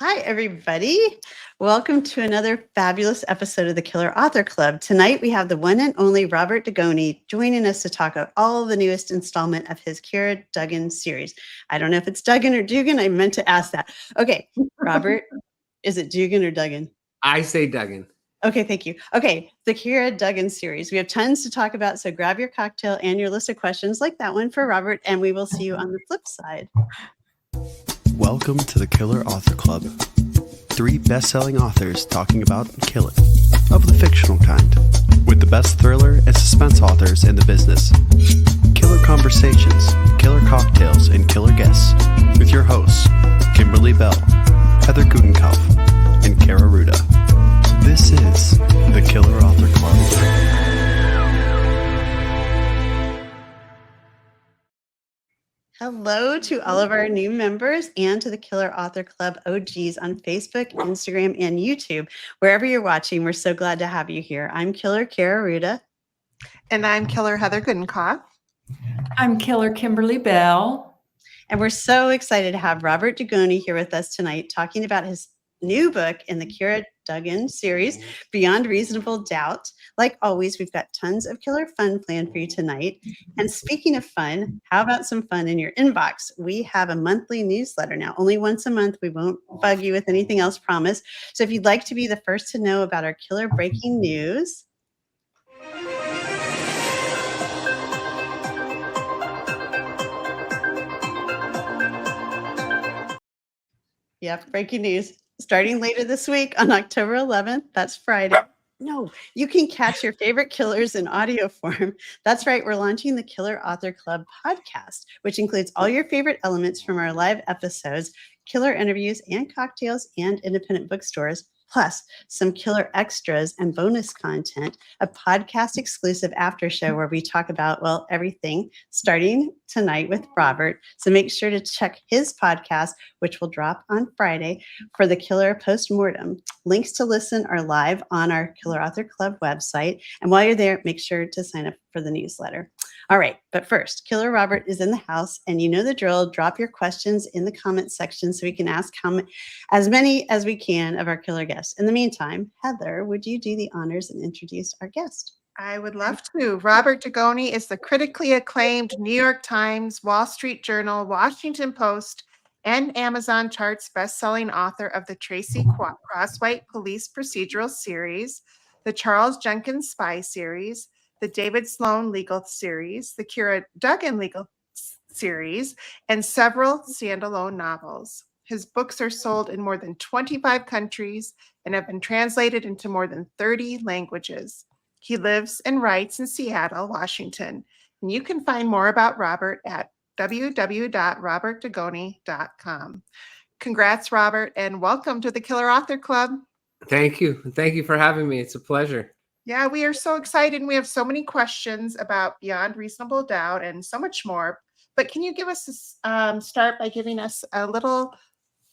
Hi, everybody. Welcome to another fabulous episode of the Killer Author Club. Tonight, we have the one and only Robert Dugoni joining us to talk about all the newest installment of his Kira Duggan series. I don't know if it's Duggan or Dugan. I meant to ask that. Okay, Robert, is it Dugan or Duggan? I say Duggan. Okay, thank you. Okay, the Kira Duggan series. We have tons to talk about, so grab your cocktail and your list of questions like that one for Robert, and we will see you on the flip side. Welcome to the Killer Author Club. 3 best-selling authors talking about killing, of the fictional kind, with the best thriller and suspense authors in the business. Killer conversations, killer cocktails, and killer guests, with your hosts, Kimberly Bell, Heather Gutenkopf, and Kara Ruda. This is the Killer Author Club. Hello to all of our new members and to the Killer Author Club OGs on Facebook, Instagram, and YouTube. Wherever you're watching, we're so glad to have you here. I'm Killer Kara Ruda. And I'm Killer Heather Gutenkopf. I'm Killer Kimberly Bell. And we're so excited to have Robert Dugoni here with us tonight talking about his new book in the Kira Duggan series, Beyond Reasonable Doubt. Like always, we've got tons of killer fun planned for you tonight. And speaking of fun, how about some fun in your inbox? We have a monthly newsletter now, only once a month. We won't bug you with anything else, promise. So if you'd like to be the first to know about our killer breaking news, yep, breaking news. Starting later this week on October 11th, that's Friday. No, you can catch your favorite killers in audio form. That's right, we're launching the Killer Author Club podcast, which includes all your favorite elements from our live episodes, killer interviews and cocktails, and independent bookstores, plus some killer extras and bonus content, a podcast exclusive after show where we talk about, well, everything starting tonight with Robert. So make sure to check his podcast, which will drop on Friday, for the Killer Postmortem. Links to listen are live on our Killer Author Club website. And while you're there, make sure to sign up for the newsletter. All right, but first, Killer Robert is in the house, and you know the drill. Drop your questions in the comments section so we can ask as many as we can of our killer guests. In the meantime, Heather, would you do the honors and introduce our guest? I would love to. Robert Dugoni is the critically acclaimed New York Times, Wall Street Journal, Washington Post, and Amazon charts bestselling author of the Tracy Crosswhite Police Procedural Series, the Charles Jenkins Spy Series, the David Sloan Legal Series, the Kira Duggan Legal Series, and several standalone novels. His books are sold in more than 25 countries and have been translated into more than 30 languages. He lives and writes in Seattle, Washington. And you can find more about Robert at www.robertdugoni.com. Congrats, Robert, and welcome to the Killer Author Club. Thank you. Thank you for having me. It's a pleasure. Yeah, we are so excited. We have so many questions about Beyond Reasonable Doubt and so much more. But can you give us a start by giving us a little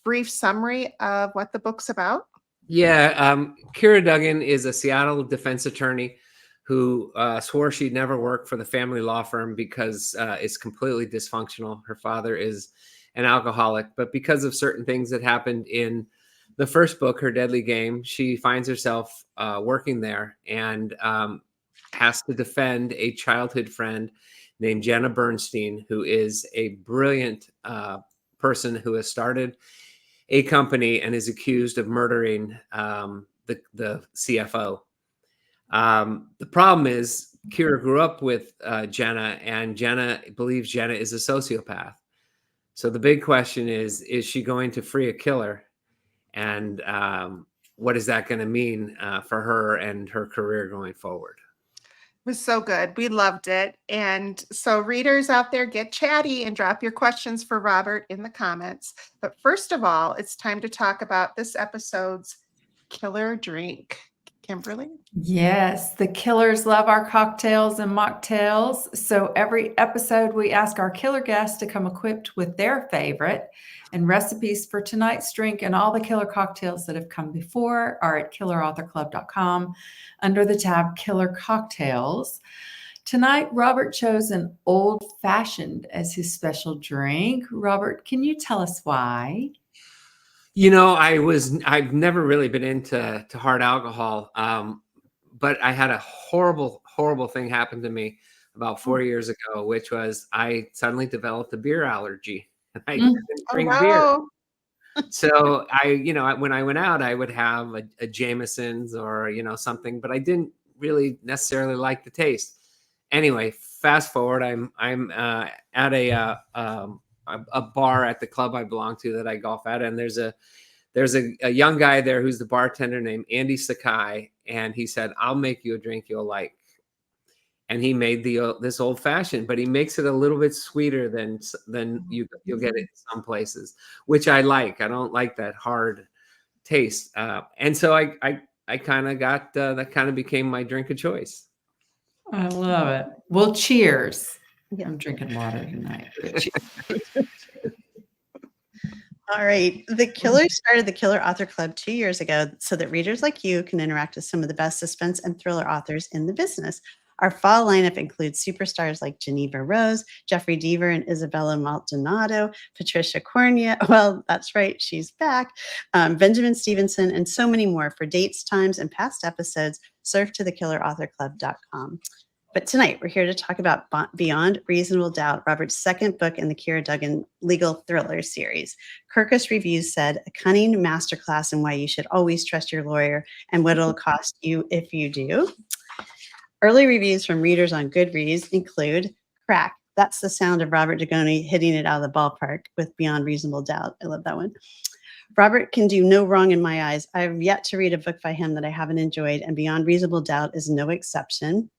brief summary of what the book's about? Yeah, Kira Duggan is a Seattle defense attorney who swore she'd never work for the family law firm because it's completely dysfunctional. Her father is an alcoholic, but because of certain things that happened in the first book, Her Deadly Game, she finds herself working there and has to defend a childhood friend named Jenna Bernstein, who is a brilliant person who has started a company and is accused of murdering the CFO. The problem is Kira grew up with Jenna, and Jenna believes Jenna is a sociopath. So the big question is she going to free a killer? And what is that going to mean for her and her career going forward? It was so good. We loved it. And so readers out there, get chatty and drop your questions for Robert in the comments. But first of all, it's time to talk about this episode's killer drink. Kimberly? Yes, the killers love our cocktails and mocktails. So every episode, we ask our killer guests to come equipped with their favorite, and recipes for tonight's drink and all the killer cocktails that have come before are at killerauthorclub.com under the tab Killer Cocktails. Tonight, Robert chose an old-fashioned as his special drink. Robert, can you tell us why? I've never really been into hard alcohol. But I had a horrible, horrible thing happen to me about 4 years ago, which was I suddenly developed a beer allergy. I Mm. couldn't Oh drink beer. no. So when I went out, I would have a Jameson's or, something, but I didn't really necessarily like the taste. Anyway, fast forward, I'm at a bar at the club I belong to that I golf at, and there's a young guy there who's the bartender named Andy Sakai, and he said, "I'll make you a drink you'll like." And he made this old fashioned, but he makes it a little bit sweeter than you'll get it in some places, which I like. I don't like that hard taste, and so I kind of got that kind of became my drink of choice. I love it. Well, cheers. Yeah. I'm drinking water tonight. But cheers. All right. The Killer started the Killer Author Club 2 years ago so that readers like you can interact with some of the best suspense and thriller authors in the business. Our fall lineup includes superstars like Geneva Rose, Jeffrey Deaver and Isabella Maldonado, Patricia Cornea. Well, that's right, she's back. Benjamin Stevenson, and so many more. For dates, times, and past episodes, surf to thekillerauthorclub.com. But tonight, we're here to talk about Beyond Reasonable Doubt, Robert's second book in the Kira Duggan legal thriller series. Kirkus Reviews said, a cunning masterclass in why you should always trust your lawyer and what it'll cost you if you do. Early reviews from readers on Goodreads include crack. That's the sound of Robert Dugoni hitting it out of the ballpark with Beyond Reasonable Doubt. I love that one. Robert can do no wrong in my eyes. I have yet to read a book by him that I haven't enjoyed, and Beyond Reasonable Doubt is no exception.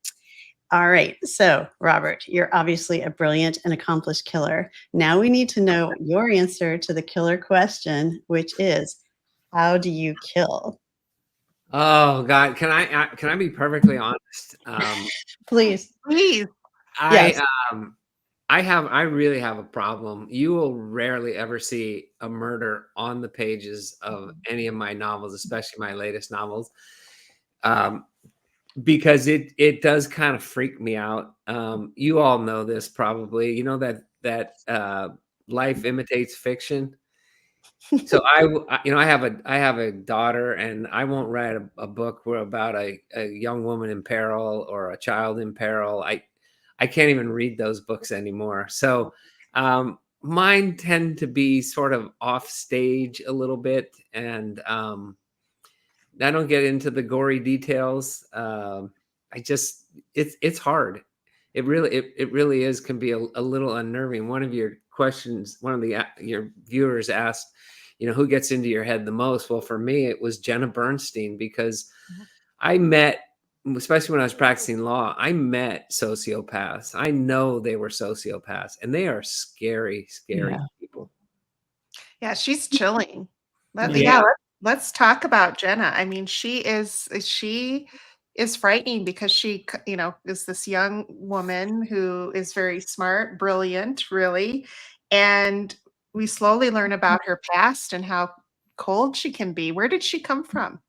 All right. So, Robert, you're obviously a brilliant and accomplished killer. Now we need to know your answer to the killer question, which is, how do you kill? Oh God, can I be perfectly honest? Please. Please. Yes. I really have a problem. You will rarely ever see a murder on the pages of any of my novels, especially my latest novels. Because it does kind of freak me out. You all know this probably. You know that life imitates fiction. So I have a daughter, and I won't write a book where about a young woman in peril or a child in peril. I can't even read those books anymore. So mine tend to be sort of off stage a little bit, and I don't get into the gory details. It's hard. It really is can be a little unnerving. One of your questions, one of your viewers asked, who gets into your head the most? Well, for me, it was Jenna Bernstein, because I met, especially when I was practicing law, I met sociopaths. I know they were sociopaths, and they are scary, scary Yeah. people. Yeah, she's chilling. Yeah. Let's talk about Jenna. I mean, she is frightening because she, is this young woman who is very smart, brilliant, really. And we slowly learn about her past and how cold she can be. Where did she come from?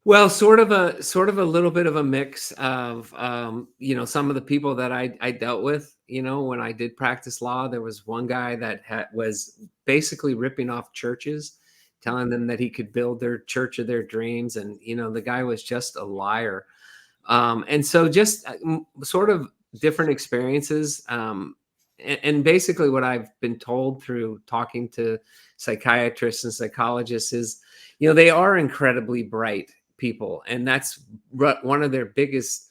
Well, sort of a little bit of a mix of some of the people that I dealt with. When I did practice law, there was one guy that was basically ripping off churches, telling them that he could build their church of their dreams, and the guy was just a liar. And so just sort of different experiences. And basically what I've been told through talking to psychiatrists and psychologists is, they are incredibly bright people, and that's one of their biggest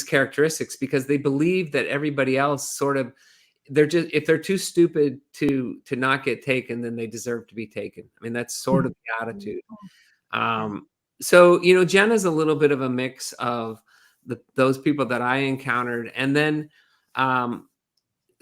characteristics, because they believe that everybody else sort of, if they're too stupid to not get taken, then they deserve to be taken. I mean, that's sort of the attitude. So Jenna's a little bit of a mix of those people that I encountered, and then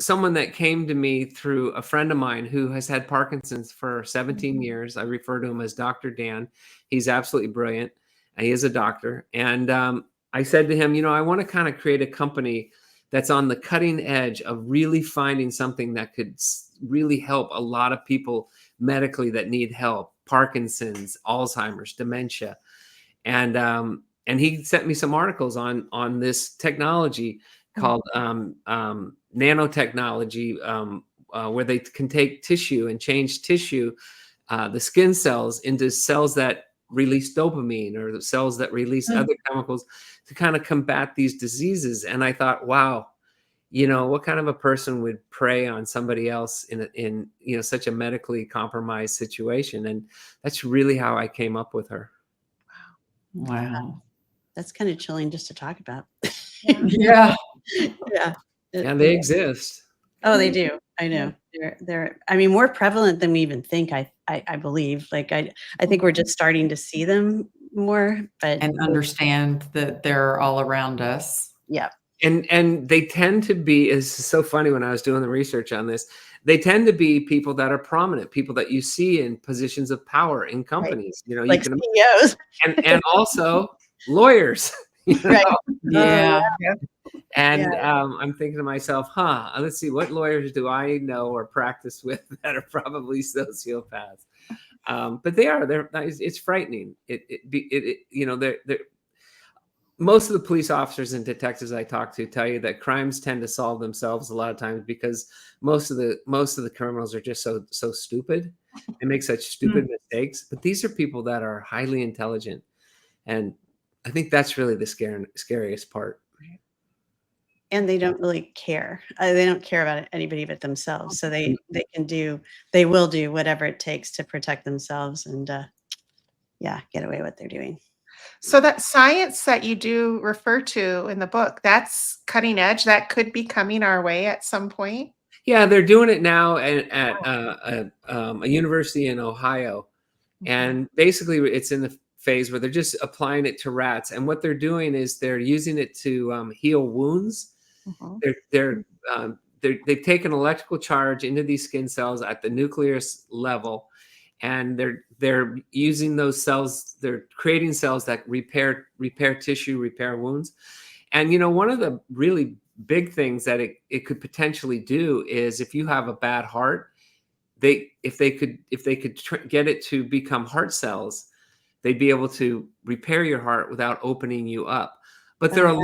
someone that came to me through a friend of mine who has had Parkinson's for 17 years. I refer to him as Dr. Dan. He's absolutely brilliant. He is a doctor. And I said to him, I want to kind of create a company that's on the cutting edge of really finding something that could really help a lot of people medically that need help: Parkinson's, Alzheimer's, dementia. And he sent me some articles on this technology called nanotechnology, where they can take tissue and change tissue, the skin cells, into cells that release dopamine, or the cells that release other chemicals to kind of combat these diseases. And I thought, wow, what kind of a person would prey on somebody else in such a medically compromised situation? And that's really how I came up with her. Wow. That's kind of chilling just to talk about. Yeah. Yeah. And they exist. Oh, they do. I know. They're I mean, more prevalent than we even think, I believe. Like I think we're just starting to see them more, but And understand that they're all around us. yeah. And they tend to be, it's so funny, when I was doing the research on this, they tend to be people that are prominent, people that you see in positions of power in companies. Like you can, CEOs. and also lawyers. Right. Yeah. And I'm thinking to myself, let's see, what lawyers do I know or practice with that are probably sociopaths? But it's frightening. They're most of the police officers and detectives I talk to tell you that crimes tend to solve themselves a lot of times because most of the criminals are just so stupid and make such stupid mistakes. But these are people that are highly intelligent, and I think that's really the scariest part. And they don't really care. They don't care about anybody but themselves. So they will do whatever it takes to protect themselves and get away with what they're doing. So that science that you do refer to in the book, that's cutting edge. That could be coming our way at some point. Yeah, they're doing it now at a university in Ohio. And basically it's in the phase where they're just applying it to rats. And what they're doing is they're using it to heal wounds. They've taken electrical charge into these skin cells at the nucleus level, and they're using those cells. They're creating cells that repair tissue, repair wounds. And one of the really big things that it could potentially do is, if you have a bad heart, if they could get it to become heart cells, they'd be able to repair your heart without opening you up. But they're a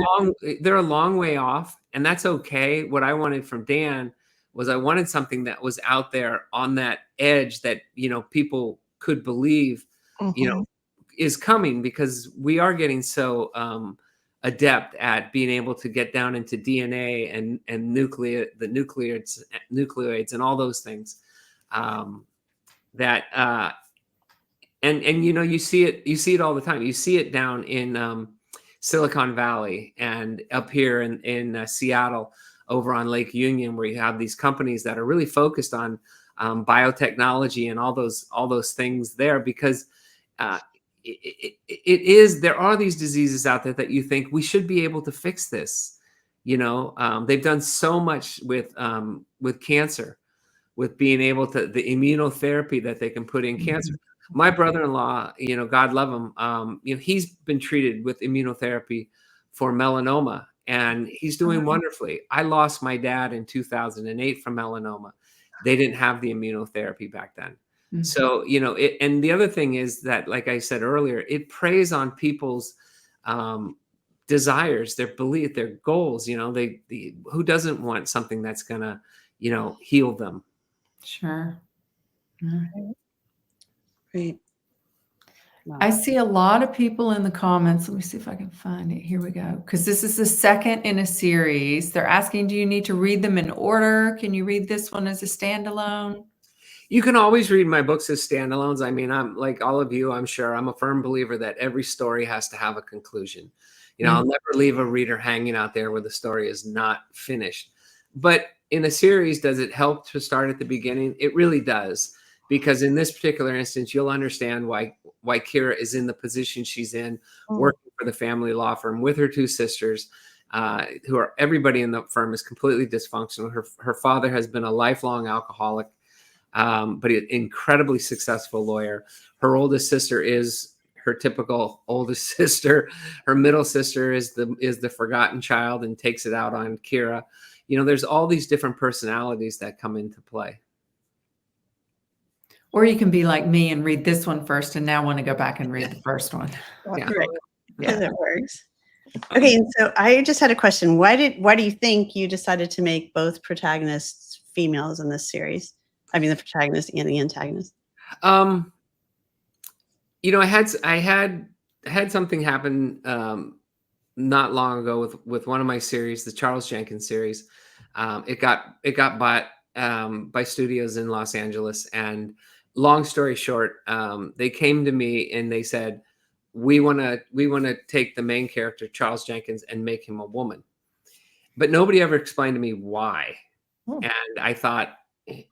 long way off, and that's okay. What I wanted from Dan was, I wanted something that was out there on that edge that people could believe is coming, because we are getting so adept at being able to get down into DNA and nucleoids and all those things, that you see it all the time. You see it down in Silicon Valley and up here in Seattle over on Lake Union, where you have these companies that are really focused on biotechnology and all those things there, because there are these diseases out there that you think we should be able to fix this. They've done so much with cancer, with being able to, the immunotherapy that they can put in cancer. My brother-in-law, God love him, he's been treated with immunotherapy for melanoma, and he's doing wonderfully. I lost my dad in 2008 from melanoma. They didn't have the immunotherapy back then. So, and the other thing is that, like I said earlier, it preys on people's desires, their belief, their goals. Who doesn't want something that's gonna, heal them? Sure. Great. Wow. I see a lot of people in the comments. Let me see if I can find it. Here we go. Because this is the second in a series. They're asking, do you need to read them in order? Can you read this one as a standalone? You can always read my books as standalones. I mean, I'm like all of you, I'm sure. I'm a firm believer that every story has to have a conclusion. I'll never leave a reader hanging out there where the story is not finished. But in a series, does it help to start at the beginning? It really does. Because in this particular instance, you'll understand why Kira is in the position she's in, working for the family law firm with her two sisters, everybody in the firm is completely dysfunctional. Her father has been a lifelong alcoholic, but an incredibly successful lawyer. Her oldest sister is her typical oldest sister. Her middle sister is the forgotten child and takes it out on Kira. There's all these different personalities that come into play. Or you can be like me and read this one first and now want to go back and read the first one. Yeah. Right. Yeah, that works. Okay, and so I just had a question. Why do you think you decided to make both protagonists females in this series? I mean, the protagonist and the antagonist. You know, I had something happen not long ago with one of my series, the Charles Jenkins series. It got bought by studios in Los Angeles, and long story short, they came to me and they said, we want to take the main character Charles Jenkins and make him a woman, but nobody ever explained to me why. Oh. And I thought,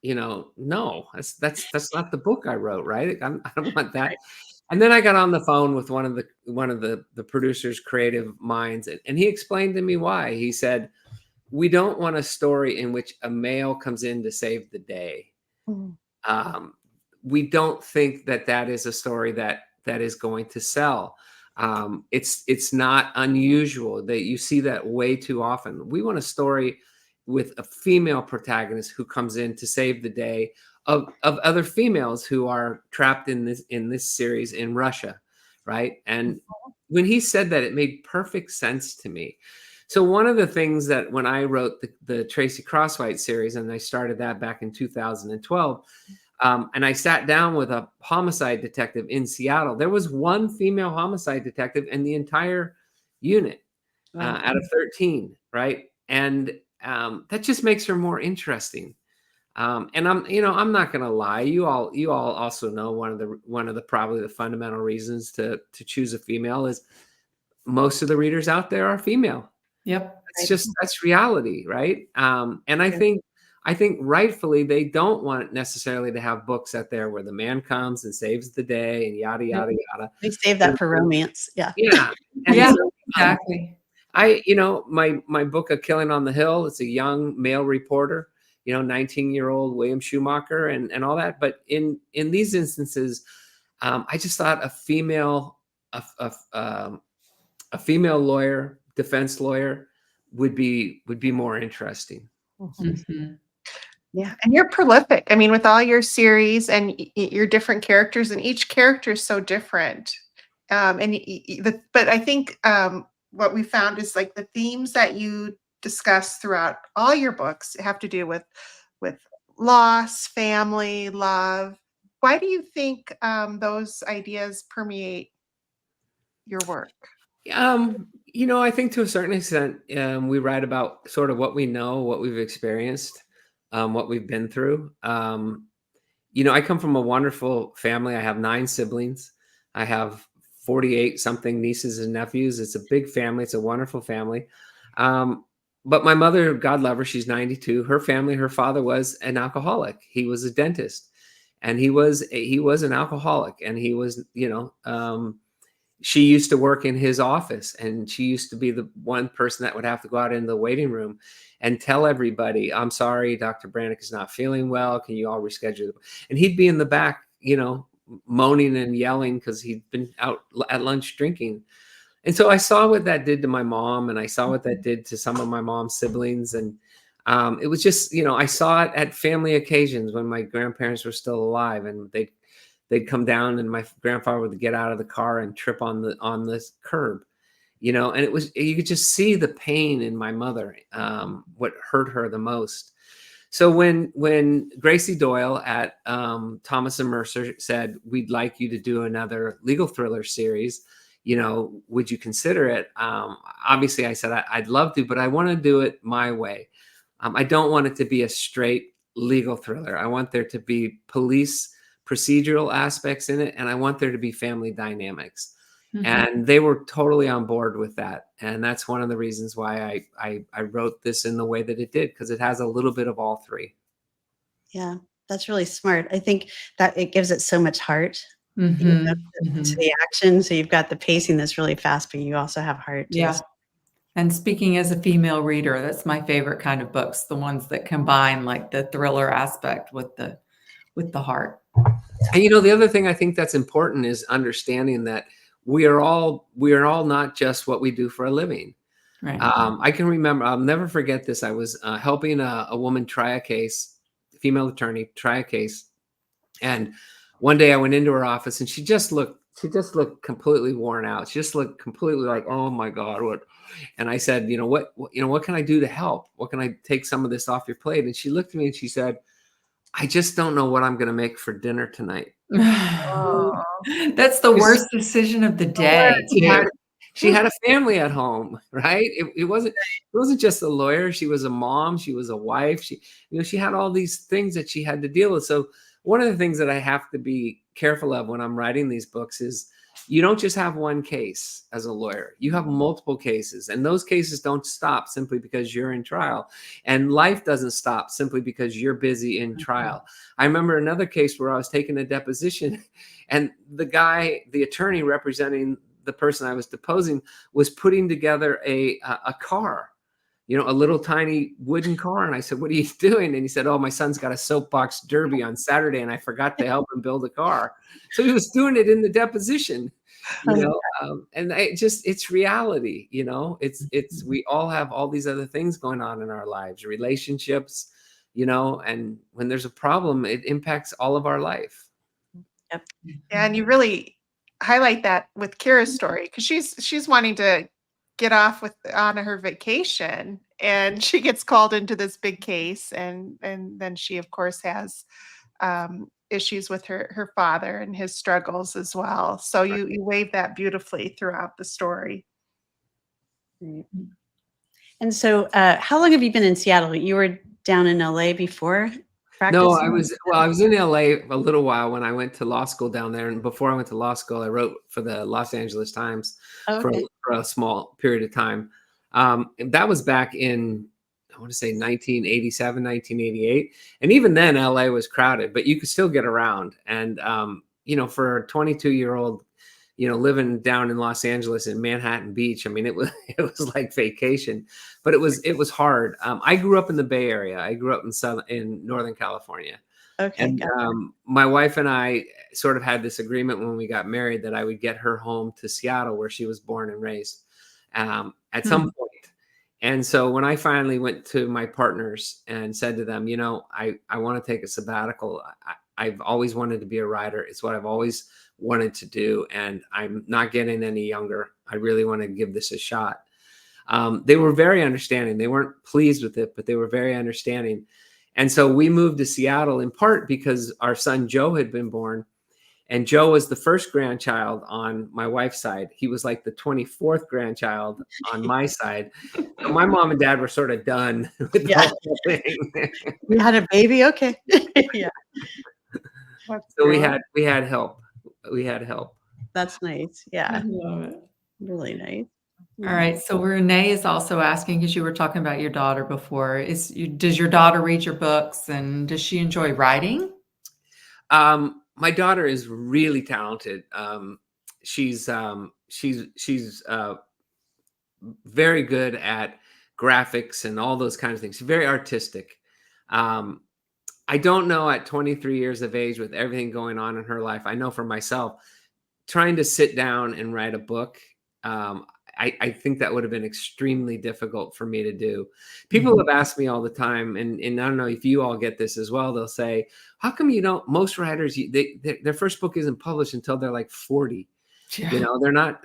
no, that's not the book I wrote, right? I don't want that. And then I got on the phone with one of the producers' creative minds, and he explained to me why. He said, we don't want a story in which a male comes in to save the day. Mm. We don't think that is a story that is going to sell. It's not unusual that you see that way too often. We want a story with a female protagonist who comes in to save the day of other females who are trapped in this series in Russia, right? And when he said that, it made perfect sense to me. So one of the things that when I wrote the Tracy Crosswhite series, and I started that back in 2012, and I sat down with a homicide detective in Seattle, there was one female homicide detective in the entire unit out of 13, right? And that just makes her more interesting. And I'm not going to lie. You all also know one of the probably the fundamental reasons to choose a female is most of the readers out there are female. Yep. That's reality, right? And I think rightfully they don't want necessarily to have books out there where the man comes and saves the day and yada yada yada. They save that for romance. Yeah. Yeah. And Yeah, so, exactly. my book, A Killing on the Hill, it's a young male reporter, 19-year-old William Schumacher and all that. But in these instances, I just thought a female lawyer, defense lawyer would be more interesting. Mhm. Yeah, and you're prolific. I mean, with all your series and your different characters, and each character is so different. But I think what we found is like the themes that you discuss throughout all your books have to do with loss, family, love. Why do you think those ideas permeate your work? I think to a certain extent, we write about sort of what we know, what we've experienced, what we've been through. I come from a wonderful family. I have 9 siblings. I have 48 something nieces and nephews. It's a big family. It's a wonderful family. But my mother, God love her, she's 92. Her family, her father was an alcoholic. He was a dentist, and he was an alcoholic, and he was, she used to work in his office, and she used to be the one person that would have to go out in the waiting room and tell everybody, I'm sorry, Dr. Brannick is not feeling well. Can you all reschedule? And he'd be in the back, moaning and yelling because he'd been out at lunch drinking. And so I saw what that did to my mom, and I saw what that did to some of my mom's siblings. And it was just, I saw it at family occasions when my grandparents were still alive, and they'd come down and my grandfather would get out of the car and trip on the curb, and you could just see the pain in my mother, what hurt her the most. So when Gracie Doyle at Thomas and Mercer said, we'd like you to do another legal thriller series, would you consider it? Obviously I said, I'd love to, but I want to do it my way. I don't want it to be a straight legal thriller. I want there to be police procedural aspects in it, and I want there to be family dynamics. Mm-hmm. And they were totally on board with that. And that's one of the reasons why I wrote this in the way that it did, because it has a little bit of all three. Yeah, that's really smart. I think that it gives it so much heart to the action. So you've got the pacing that's really fast, but you also have heart to this. And speaking as a female reader, that's my favorite kind of books, the ones that combine like the thriller aspect with the heart. And the other thing I think that's important is understanding that we are all not just what we do for a living. Right. I can remember, I'll never forget this. I was helping a woman try a case, female attorney try a case. And one day I went into her office and she just looked just looked completely worn out. She just looked completely like, oh my God, what? And I said, what can I do to help? What can I take some of this off your plate? And she looked at me and she said, I just don't know what I'm going to make for dinner tonight. Oh, That's the worst decision of the day, She had, too. she had a family at home, right? It wasn't just a lawyer. She was a mom. She was a wife. She had all these things that she had to deal with. So one of the things that I have to be careful of when I'm writing these books is you don't just have one case as a lawyer. You have multiple cases, and those cases don't stop simply because you're in trial. And life doesn't stop simply because you're busy in trial. I remember another case where I was taking a deposition, and the attorney representing the person I was deposing was putting together a car, a little tiny wooden car. And I said, what are you doing? And he said, oh, my son's got a soapbox derby on Saturday and I forgot to help him build a car. So he was doing it in the deposition, and it's reality, we all have all these other things going on in our lives, relationships, and when there's a problem, it impacts all of our life. Yep. and you really highlight that with Kira's story, because she's wanting to get off on her vacation, and she gets called into this big case, and then she of course has issues with her father and his struggles as well. So you wave that beautifully throughout the story. Right. And so, how long have you been in Seattle? You were down in LA before practicing? No, I was in LA a little while when I went to law school down there. And before I went to law school, I wrote for the Los Angeles Times for a small period of time. And that was back in, I want to say 1987, 1988. And even then LA was crowded, but you could still get around. And, for a 22-year-old, living down in Los Angeles in Manhattan Beach, I mean, it was like vacation, but it was hard. I grew up in the Bay Area. I grew up in Northern California. Okay. And my wife and I sort of had this agreement when we got married that I would get her home to Seattle, where she was born and raised, at some point. And so when I finally went to my partners and said to them, I want to take a sabbatical. I've always wanted to be a writer. It's what I've always wanted to do. And I'm not getting any younger. I really want to give this a shot. They were very understanding. They weren't pleased with it, but they were very understanding. And so we moved to Seattle in part because our son Joe had been born. And Joe was the first grandchild on my wife's side. He was like the 24th grandchild on my side. So my mom and dad were sort of done with the whole thing. We had a baby. Okay. Yeah. So we had help. We had help. That's nice. Yeah. I love it. Really nice. All right. So Renee is also asking, because you were talking about your daughter before, does your daughter read your books, and does she enjoy writing? My daughter is really talented. She's very good at graphics and all those kinds of things. She's very artistic. I don't know, at 23 years of age, with everything going on in her life, I know for myself, trying to sit down and write a book, I think that would have been extremely difficult for me to do. People have asked me all the time, and I don't know if you all get this as well. They'll say, how come most writers, their first book isn't published until they're like 40? Yeah.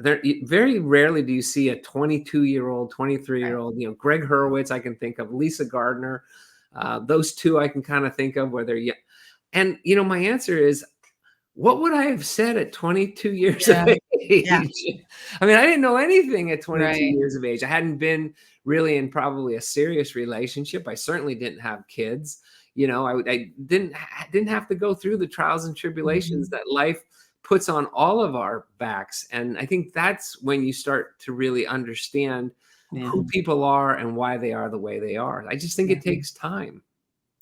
They're very rarely do you see a 22-year-old, 23-year-old, Greg Hurwitz, I can think of, Lisa Gardner. Those two I can kind of think of where they're young. And, my answer is, what would I have said at 22 years of age? Yeah. I mean, I didn't know anything at 22 years of age. I hadn't been really in probably a serious relationship. I certainly didn't have kids. I didn't have to go through the trials and tribulations that life puts on all of our backs. And I think that's when you start to really understand who people are and why they are the way they are. I just think it takes time.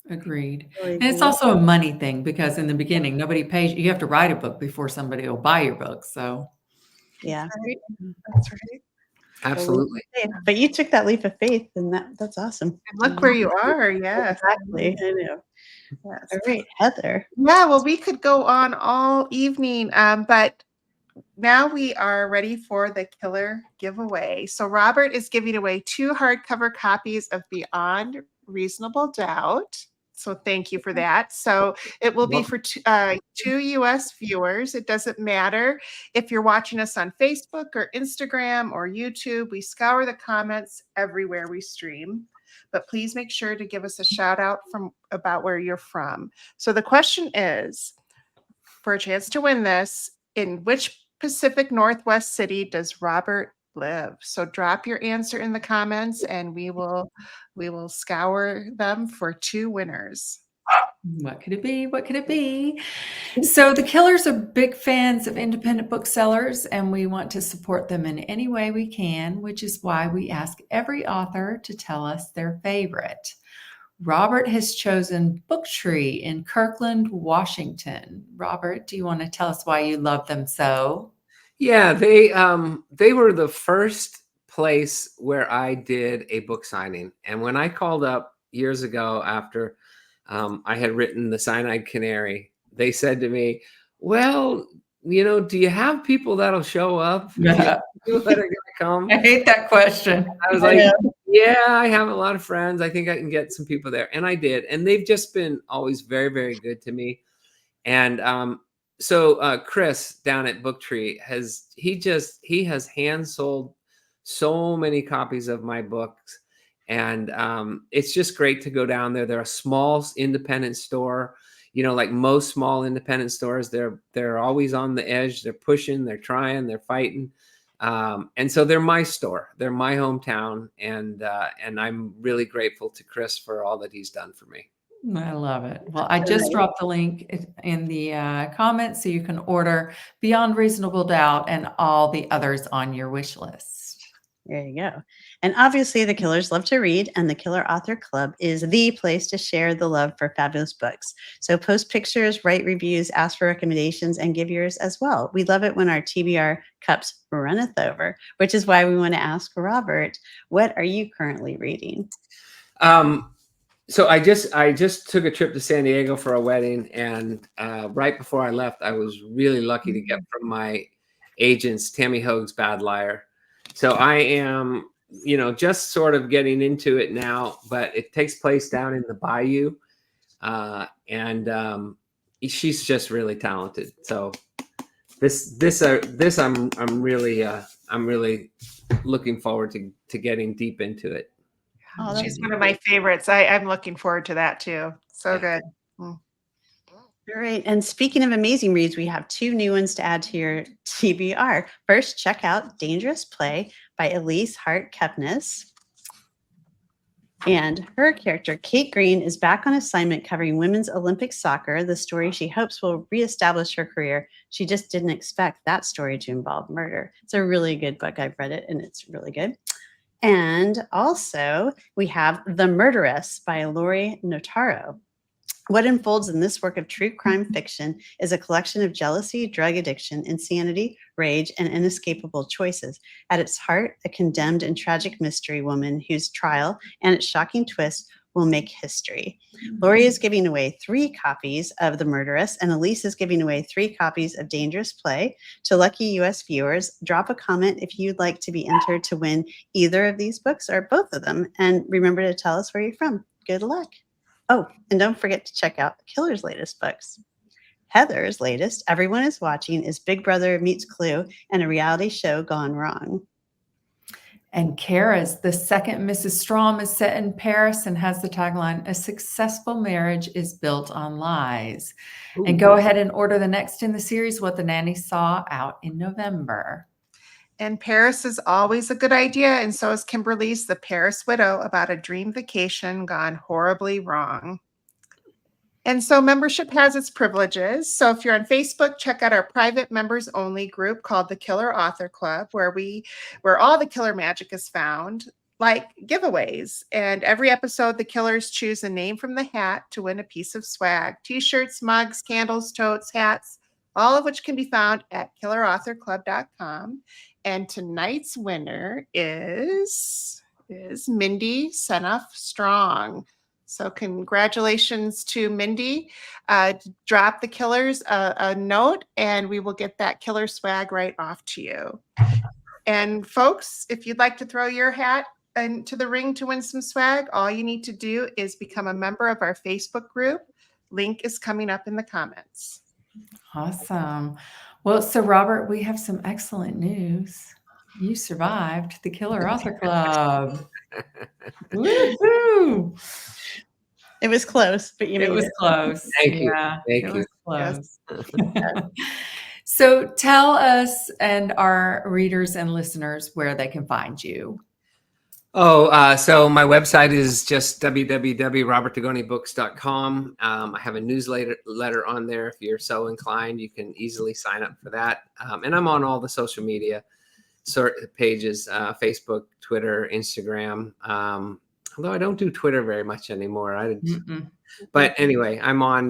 Agreed. And it's also a money thing, because in the beginning, nobody pays you. You have to write a book before somebody will buy your book. So yeah, that's right. Absolutely. But you took that leap of faith, and that's awesome. And look where you are. Yes, exactly. I know. Yes. All right, Heather. Yeah, well, we could go on all evening, but now we are ready for the killer giveaway. So Robert is giving away 2 hardcover copies of Beyond Reasonable Doubt. So thank you for that. So it will be for two US viewers. It doesn't matter if you're watching us on Facebook or Instagram or YouTube. We scour the comments everywhere we stream. But please make sure to give us a shout out about where you're from. So the question is, for a chance to win this, in which Pacific Northwest city does Robert live? So drop your answer in the comments and we will scour them for 2 winners. What could it be? What could it be? So the Killers are big fans of independent booksellers, and we want to support them in any way we can, which is why we ask every author to tell us their favorite. Robert has chosen Booktree in Kirkland, Washington. Robert, do you want to tell us why you love them so? Yeah, they were the first place where I did a book signing. And when I called up years ago after I had written The Cyanide Canary, they said to me, well, do you have people that'll show up? Yeah. People that are going to come? I hate that question. I was like, yeah, I have a lot of friends. I think I can get some people there. And I did. And they've just been always very, very good to me. And so Chris down at Booktree he has hand sold so many copies of my books. And it's just great to go down there. They're a small independent store, like most small independent stores. They're always on the edge. They're pushing, they're trying, they're fighting. And so they're my store. They're my hometown. And I'm really grateful to Chris for all that he's done for me. I love it. Well, I just dropped the link in the comments so you can order Beyond Reasonable Doubt and all the others on your wish list. There you go. And obviously, the Killers love to read, and the Killer Author Club is the place to share the love for fabulous books. So post pictures, write reviews, ask for recommendations, and give yours as well. We love it when our TBR cups runneth over, which is why we want to ask Robert, what are you currently reading? So I just took a trip to San Diego for a wedding, and right before I left, I was really lucky to get from my agents Tammy Hoag's Bad Liar. So I am, just sort of getting into it now, but it takes place down in the bayou, and she's just really talented. So I'm really looking forward to getting deep into it. Oh, She's one of my favorites. I'm looking forward to that too. So good. All right. And speaking of amazing reads, we have 2 new ones to add to your TBR. First, check out Dangerous Play by Elise Hart Kepnes. And her character, Kate Green, is back on assignment covering women's Olympic soccer, the story she hopes will reestablish her career. She just didn't expect that story to involve murder. It's a really good book. I've read it, and it's really good. And also, we have The Murderess by Lori Notaro. What unfolds in this work of true crime fiction is a collection of jealousy, drug addiction, insanity, rage, and inescapable choices. At its heart, a condemned and tragic mystery woman whose trial and its shocking twist will make history. Lori is giving away 3 copies of The Murderess, and Elise is giving away 3 copies of Dangerous Play to lucky US viewers. Drop a comment if you'd like to be entered to win either of these books or both of them. And remember to tell us where you're from. Good luck. Oh, and don't forget to check out the Killer's latest books. Heather's latest, Everyone is Watching, is Big Brother Meets Clue and a reality show gone wrong. And Kara's The Second Mrs. Strom is set in Paris and has the tagline, A Successful Marriage is Built on Lies. Ooh. And go ahead and order the next in the series, What the Nanny Saw, out in November. And Paris is always a good idea, and so is Kimberly's The Paris Widow, about a dream vacation gone horribly wrong. And so membership has its privileges. So if you're on Facebook, check out our private members only group called the Killer Author Club, where all the killer magic is found, like giveaways. And every episode, the killers choose a name from the hat to win a piece of swag: t-shirts, mugs, candles, totes, hats, all of which can be found at killerauthorclub.com. And tonight's winner is Mindy Senoff Strong. So congratulations to Mindy. Drop the Killers a note, and we will get that killer swag right off to you. And folks, if you'd like to throw your hat into the ring to win some swag, all you need to do is become a member of our Facebook group. Link is coming up in the comments. Awesome. Well, so Robert, we have some excellent news. You survived the Killer Author Club. Woohoo! It was close, but you made It was close. Thank you. Yeah, Thank it you. was close. So tell us and our readers and listeners where they can find you. So my website is just www.robertdugonibooks.com. I have a newsletter on there. If you're so inclined, you can easily sign up for that. And I'm on all the social media pages, Facebook, Twitter, Instagram. Although I don't do Twitter very much anymore. But anyway, I'm on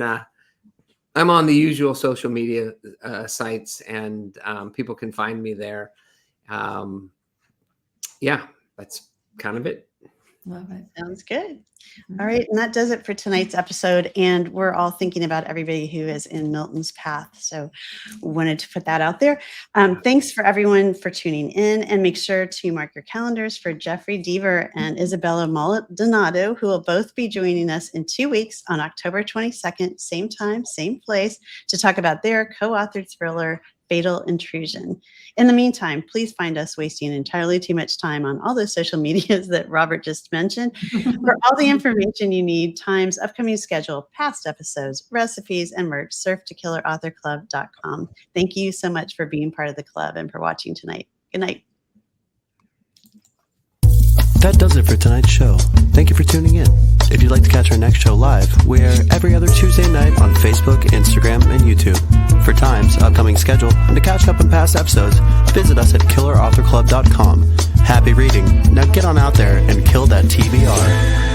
the usual social media sites, and people can find me there. Yeah, that's kind of it. Love it. Sounds good. All right. And that does it for tonight's episode. And we're all thinking about everybody who is in Milton's path. So wanted to put that out there. Thanks for everyone for tuning in, and make sure to mark your calendars for Jeffrey Deaver and Isabella Maldonado, who will both be joining us in 2 weeks on October 22nd, same time, same place, to talk about their co-authored thriller, Fatal Intrusion. In the meantime, please find us wasting entirely too much time on all those social medias that Robert just mentioned. For all the information you need, times, upcoming schedule, past episodes, recipes, and merch, surf to killerauthorclub.com. Thank you so much for being part of the club and for watching tonight. Good night. That does it for tonight's show. Thank you for tuning in. If you'd like to catch our next show live, we're every other Tuesday night on Facebook, Instagram, and YouTube. For times, upcoming schedule, and to catch up on past episodes, visit us at killerauthorclub.com. Happy reading. Now get on out there and kill that TBR.